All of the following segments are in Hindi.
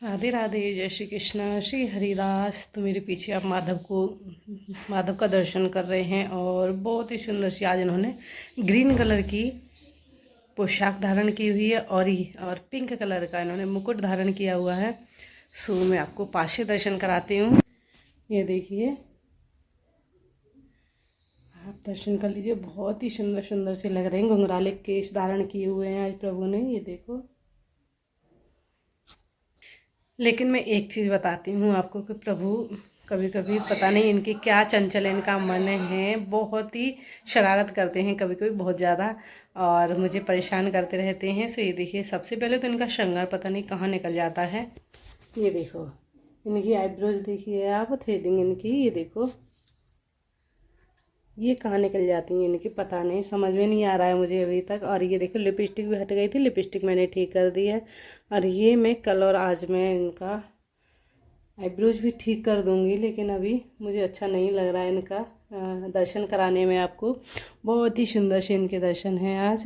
राधे राधे, जय श्री कृष्ण, श्री हरिदास। तो मेरे पीछे आप माधव का दर्शन कर रहे हैं और बहुत ही सुंदर सी आज इन्होंने ग्रीन कलर की पोशाक धारण की हुई है और पिंक कलर का इन्होंने मुकुट धारण किया हुआ है। सो मैं आपको पास से दर्शन कराती हूँ। ये देखिए, आप दर्शन कर लीजिए। बहुत ही सुंदर सुंदर से लग रहे हैं। घुंघराले केश धारण किए हुए हैं आज प्रभु ने, ये देखो। लेकिन मैं एक चीज़ बताती हूँ आपको कि प्रभु कभी कभी पता नहीं इनके क्या चंचल इनका मन है, बहुत ही शरारत करते हैं कभी कभी बहुत ज़्यादा, और मुझे परेशान करते रहते हैं। सो ये देखिए, सबसे पहले तो इनका श्रृंगार पता नहीं कहाँ निकल जाता है। ये देखो, इनकी आईब्रोज देखिए आप, थ्रेडिंग इनकी, ये देखो ये कहाँ निकल जाती हैं इनकी, पता नहीं, समझ में नहीं आ रहा है मुझे अभी तक। और ये देखो, लिपस्टिक भी हट गई थी, लिपस्टिक मैंने ठीक कर दी है। और ये मैं कल और आज मैं इनका आईब्रोज भी ठीक कर दूंगी, लेकिन अभी मुझे अच्छा नहीं लग रहा है इनका दर्शन कराने में आपको। बहुत ही सुंदर से इनके दर्शन हैं आज।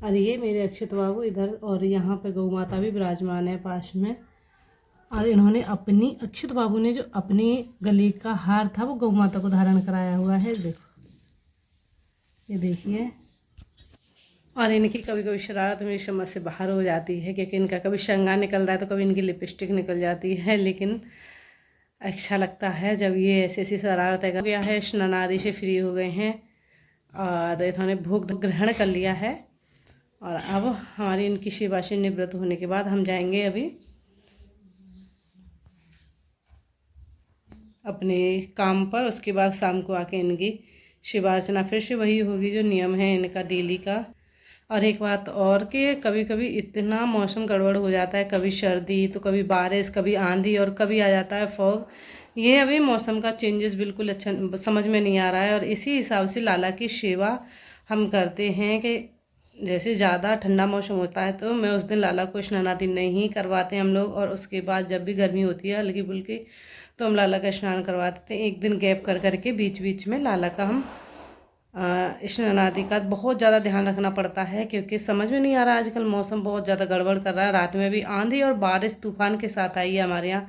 और ये मेरे अक्षत बाबू इधर, और यहाँ पे गौ माता भी विराजमान है पास में। और इन्होंने अपनी अक्षत बाबू ने जो अपने गले का हार था वो गौ माता को धारण कराया हुआ है, देखो ये देखिए। और इनकी कभी कभी शरारत मेरी समझ से बाहर हो जाती है, क्योंकि इनका कभी श्रृंगार निकलता है तो कभी इनकी लिपस्टिक निकल जाती है। लेकिन अच्छा लगता है जब ये ऐसी ऐसी शरारतें कर गया है। स्नान आदि से फ्री हो गए हैं और इन्होंने भोग ग्रहण कर लिया है। और अब हमारी इनकी सेवा से निवृत्त होने के बाद हम जाएंगे अभी अपने काम पर। उसके बाद शाम को आके इनकी शिवा अर्चना फिर से वही होगी जो नियम है इनका डेली का। और एक बात और कि कभी कभी इतना मौसम गड़बड़ हो जाता है, कभी सर्दी तो कभी बारिश, कभी आंधी, और कभी आ जाता है फॉग। ये अभी मौसम का चेंजेस बिल्कुल अच्छा समझ में नहीं आ रहा है। और इसी हिसाब से लाला की सेवा हम करते हैं कि जैसे ज़्यादा ठंडा मौसम होता है तो मैं उस दिन लाला को स्नान आदि नहीं करवाते हम लोग। और उसके बाद जब भी गर्मी होती है हल्की फुल्की तो हम लाला का स्नान करवा देते हैं। एक दिन गैप कर करके बीच बीच में लाला का हम स्नान आदि का बहुत ज़्यादा ध्यान रखना पड़ता है, क्योंकि समझ में नहीं आ रहा आजकल मौसम बहुत ज़्यादा गड़बड़ कर रहा है। रात में भी आंधी और बारिश तूफान के साथ आई है हमारे यहाँ।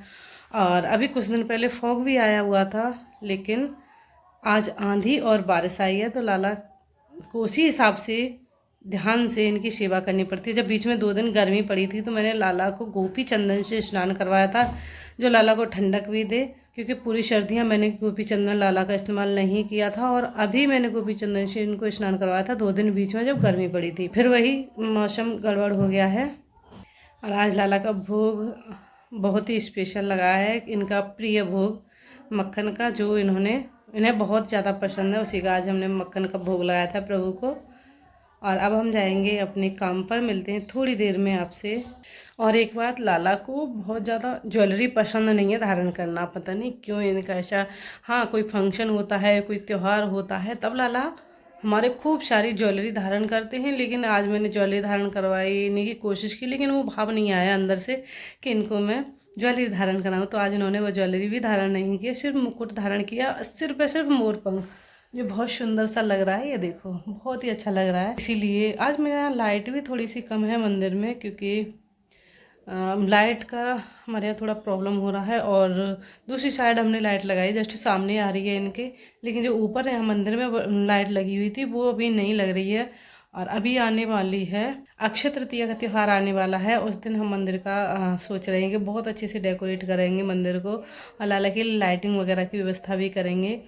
और अभी कुछ दिन पहले फॉग भी आया हुआ था, लेकिन आज आंधी और बारिश आई है। तो लाला को उसी हिसाब से ध्यान से इनकी सेवा करनी पड़ती है। जब बीच में 2 दिन गर्मी पड़ी थी तो मैंने लाला को गोपी चंदन से स्नान करवाया था, जो लाला को ठंडक भी दे, क्योंकि पूरी सर्दियाँ मैंने गोपी चंदन लाला का इस्तेमाल नहीं किया था। और अभी मैंने गोपी चंदन से इनको स्नान करवाया था 2 दिन बीच में जब गर्मी पड़ी थी। फिर वही मौसम गड़बड़ हो गया है। और आज लाला का भोग बहुत ही स्पेशल लगा है, इनका प्रिय भोग मक्खन का, जो इन्हें बहुत ज़्यादा पसंद है। उसी का आज हमने मक्खन का भोग लगाया था प्रभु को। और अब हम जाएंगे अपने काम पर, मिलते हैं थोड़ी देर में आपसे। और एक बात, लाला को बहुत ज़्यादा ज्वेलरी पसंद नहीं है धारण करना, पता नहीं क्यों इनका ऐसा। हाँ, कोई फंक्शन होता है, कोई त्यौहार होता है, तब लाला हमारे खूब सारी ज्वेलरी धारण करते हैं। लेकिन आज मैंने ज्वेलरी धारण करवाने की कोशिश की, लेकिन वो भाव नहीं आया अंदर से कि इनको मैं ज्वेलरी धारण कराऊँ। तो आज इन्होंने वो ज्वेलरी भी धारण नहीं किया, सिर्फ मुकुट धारण किया, सिर पे सिर्फ मोर पंख, जो बहुत सुंदर सा लग रहा है। ये देखो, बहुत ही अच्छा लग रहा है। इसीलिए आज मेरे यहाँ लाइट भी थोड़ी सी कम है मंदिर में, क्योंकि लाइट का हमारे यहाँ थोड़ा प्रॉब्लम हो रहा है। और दूसरी साइड हमने लाइट लगाई, जस्ट सामने आ रही है इनके, लेकिन जो ऊपर है मंदिर में लाइट लगी हुई थी वो अभी नहीं लग रही है। और अभी आने वाली है अक्षय तृतीया का त्यौहार आने वाला है, उस दिन हम मंदिर का सोच रहे हैं कि बहुत अच्छे से डेकोरेट करेंगे मंदिर को, और लाला की लाइटिंग वगैरह की व्यवस्था भी करेंगे।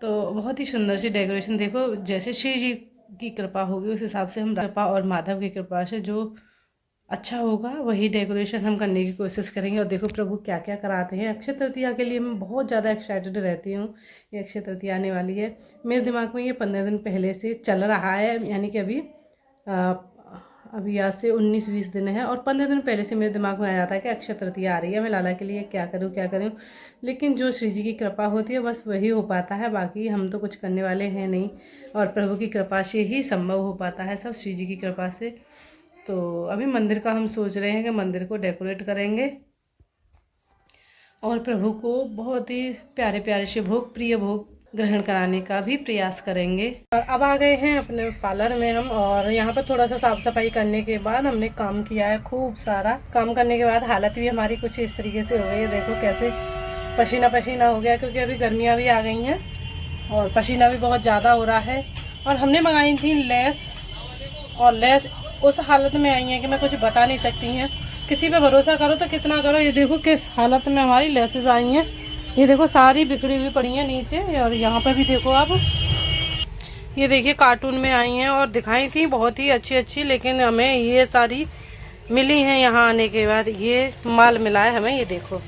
तो बहुत ही सुंदर सी डेकोरेशन, देखो जैसे शिव जी की कृपा होगी उस हिसाब से हम, कृपा और माधव की कृपा से जो अच्छा होगा वही डेकोरेशन हम करने की कोशिश करेंगे। और देखो प्रभु क्या क्या कराते हैं। अक्षय तृतीया के लिए मैं बहुत ज़्यादा एक्साइटेड रहती हूँ। ये अक्षय तृतीया आने वाली है, मेरे दिमाग में ये 15 दिन पहले से चल रहा है, यानी कि अभी आज से 19-20 दिन है, और 15 दिन पहले से मेरे दिमाग में आ जाता है कि अक्षय तृतीया आ रही है, मैं लाला के लिए क्या करूँ क्या करूँ। लेकिन जो श्री जी की कृपा होती है बस वही हो पाता है, बाकी हम तो कुछ करने वाले हैं नहीं। और प्रभु की कृपा से ही संभव हो पाता है सब, श्री जी की कृपा से। तो अभी मंदिर का हम सोच रहे हैं कि मंदिर को डेकोरेट करेंगे और प्रभु को बहुत ही प्यारे प्यारे से भोग, प्रिय भोग ग्रहण कराने का भी प्रयास करेंगे। और अब आ गए हैं अपने पार्लर में हम, और यहाँ पर थोड़ा सा साफ सफाई करने के बाद हमने काम किया है खूब सारा। काम करने के बाद हालत भी हमारी कुछ इस तरीके से हो गई है। देखो कैसे पसीना पसीना हो गया, क्योंकि अभी गर्मियाँ भी आ गई हैं और पसीना भी बहुत ज़्यादा हो रहा है। और हमने मंगाई थी लेस, और लेस उस हालत में आई है कि मैं कुछ बता नहीं सकती हैं। किसी पे भरोसा करो तो कितना करो। ये देखो किस हालत में हमारी लेसेस आई हैं। ये देखो सारी बिखरी हुई पड़ी हैं नीचे, और यहाँ पे भी देखो आप। ये देखिए कार्टून में आई हैं और दिखाई थी बहुत ही अच्छी अच्छी, लेकिन हमें ये सारी मिली हैं यहाँ आने के बाद। ये माल मिला है हमें। ये देखो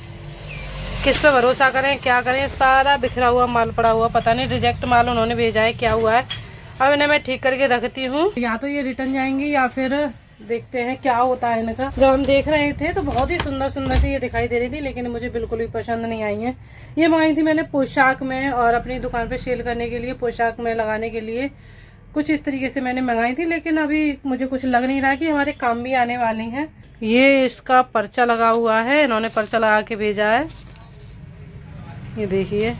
किस पे भरोसा करें, क्या करें, सारा बिखरा हुआ माल पड़ा हुआ। पता नहीं रिजेक्ट माल उन्होंने भेजा है, क्या हुआ है। अब इन्हें मैं ठीक करके रखती हूँ। या तो ये रिटर्न जाएंगी या फिर देखते हैं क्या होता है इनका। जब हम देख रहे थे तो बहुत ही सुंदर सुंदर सी ये दिखाई दे रही थी, लेकिन मुझे बिल्कुल भी पसंद नहीं आई है। ये मंगाई थी मैंने पोशाक में, और अपनी दुकान पे सेल करने के लिए, पोशाक में लगाने के लिए कुछ इस तरीके से मैंने मंगाई थी। लेकिन अभी मुझे कुछ लग नहीं रहा कि हमारे काम भी आने वाली हैं। ये इसका पर्चा लगा हुआ है, इन्होंने पर्चा लगा के भेजा है, ये देखिए।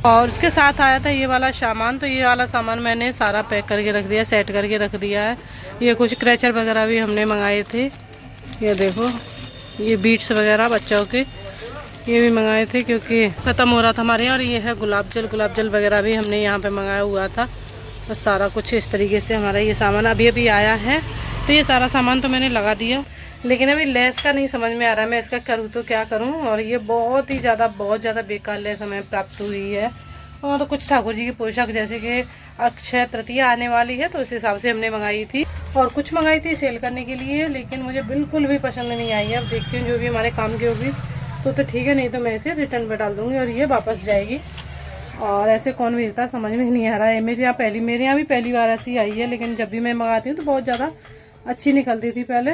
और उसके साथ आया था ये वाला सामान, तो ये वाला सामान मैंने सारा पैक करके रख दिया, सेट करके रख दिया है। ये कुछ क्रैचर वगैरह भी हमने मंगाए थे। ये देखो ये बीट्स वगैरह बच्चों के, ये भी मंगाए थे क्योंकि ख़त्म हो रहा था हमारे यहाँ। और ये है गुलाब जल वगैरह भी हमने यहाँ पे मंगाया हुआ था। बस सारा कुछ इस तरीके से हमारा ये सामान अभी अभी आया है। तो ये सारा सामान तो मैंने लगा दिया, लेकिन अभी लेस का नहीं समझ में आ रहा है मैं इसका करूँ तो क्या करूँ। और ये बहुत ज़्यादा बेकार लेस हमें प्राप्त हुई है। और कुछ ठाकुर जी की पोशाक, जैसे कि अक्षय तृतीया आने वाली है तो उस हिसाब से हमने मंगाई थी, और कुछ मंगाई थी सेल करने के लिए, लेकिन मुझे बिल्कुल भी पसंद नहीं आई है। अब देखती हूँ जो भी हमारे काम की होगी तो ठीक है, नहीं तो मैं इसे रिटर्न पे डाल दूँगी और ये वापस जाएगी। और ऐसे कौन भेजता है समझ में नहीं आ रहा है। मेरे यहाँ भी पहली बार ऐसी आई है, लेकिन जब भी मैं मंगाती हूँ तो बहुत ज़्यादा अच्छी निकलती थी पहले।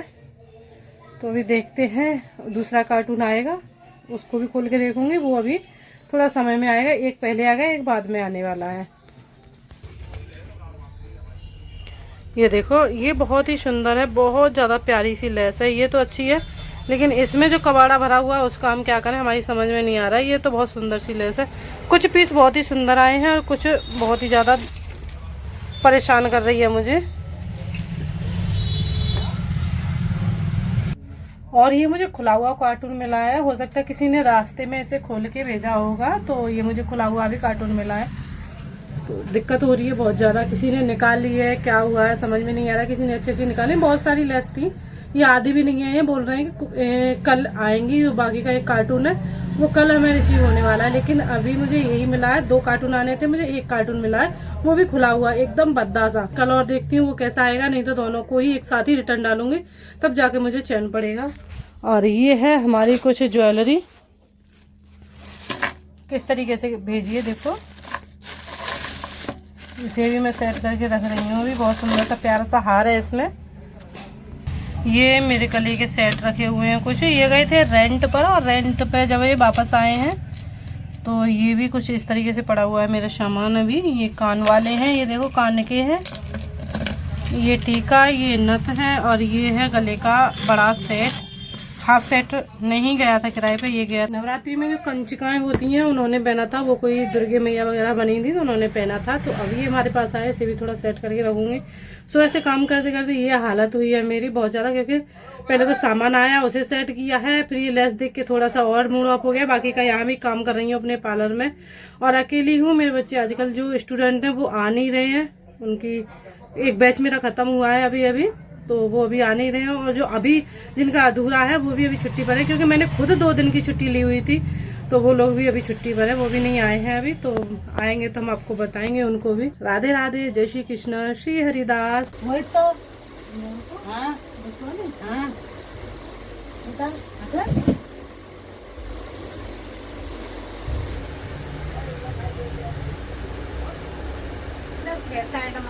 तो अभी देखते हैं दूसरा कार्टून आएगा, उसको भी खोल के देखूंगी। वो अभी थोड़ा समय में आएगा, एक पहले आएगा एक बाद में आने वाला है। ये देखो ये बहुत ही सुंदर है, बहुत ज़्यादा प्यारी सी लेस है। ये तो अच्छी है, लेकिन इसमें जो कबाड़ा भरा हुआ है उसका हम क्या करें, हमारी समझ में नहीं आ रहा है। ये तो बहुत सुंदर सी लेस है। कुछ पीस बहुत ही सुंदर आए हैं और कुछ बहुत ही ज़्यादा परेशान कर रही है मुझे। और ये मुझे खुला हुआ कार्टून मिला है, हो सकता है किसी ने रास्ते में इसे खोल के भेजा होगा, तो ये मुझे खुला हुआ भी कार्टून मिला है। तो दिक्कत हो रही है बहुत ज़्यादा। किसी ने निकाल ली है, क्या हुआ है समझ में नहीं आ रहा। किसी ने अच्छी निकाली, बहुत सारी लेस थी, ये आधी भी नहीं है। ये बोल रहे हैं कि कल आएंगी। जो बाकी का एक कार्टून है वो कल हमें रिसीव होने वाला है, लेकिन अभी मुझे यही मिला है। 2 कार्टून आने थे, मुझे 1 कार्टून मिला है, वो भी खुला हुआ, एकदम भद्दा सा। कल और देखती हूँ वो कैसा आएगा, नहीं तो दोनों को ही एक साथ ही रिटर्न डालूंगी, तब जाके मुझे चैन पड़ेगा। और ये है हमारी कुछ ज्वेलरी, किस तरीके से भेजिए देखो। इसे भी मैं सेट करके रख रही हूँ। भी बहुत सुंदर सा प्यारा सा हार है इसमें। ये मेरे कली के सेट रखे हुए हैं कुछ, ये गए थे रेंट पर, और रेंट पे जब ये वापस आए हैं तो ये भी कुछ इस तरीके से पड़ा हुआ है मेरा सामान। अभी ये कान वाले हैं, ये देखो कान के हैं, ये टीका, ये नथ है, और ये है गले का बड़ा सेट। हाफ सेट नहीं गया था किराए पे, ये गया। नवरात्रि में जो कंचिकाएं होती हैं उन्होंने पहना था, वो कोई दुर्गे मैया वगैरह बनी थी तो उन्होंने पहना था। तो अभी ये हमारे पास आया, इसे भी थोड़ा सेट करके रखूंगी। सो ऐसे काम करते करते ये हालत हुई है मेरी बहुत ज़्यादा, क्योंकि पहले तो सामान आया उसे सेट किया है, फिर ये लेस देख के थोड़ा सा और मूड ऑफ हो गया। बाकी का यहाँ भी काम कर रही हूँ अपने पार्लर में, और अकेली हूँ। मेरे बच्चे आजकल जो स्टूडेंट हैं वो आ नहीं रहे हैं, उनकी एक बैच मेरा ख़त्म हुआ है अभी, तो वो अभी आ नहीं रहे हैं। और जो अभी जिनका अधूरा है वो भी अभी छुट्टी पर है, क्योंकि मैंने खुद 2 दिन की छुट्टी ली हुई थी, तो वो लोग भी अभी छुट्टी पर है, वो भी नहीं आए हैं अभी। तो आएंगे तो हम आपको बताएंगे उनको भी। राधे राधे, जय श्री कृष्ण, श्री हरिदास। वही तो हाँ हाँ कैसा आइटम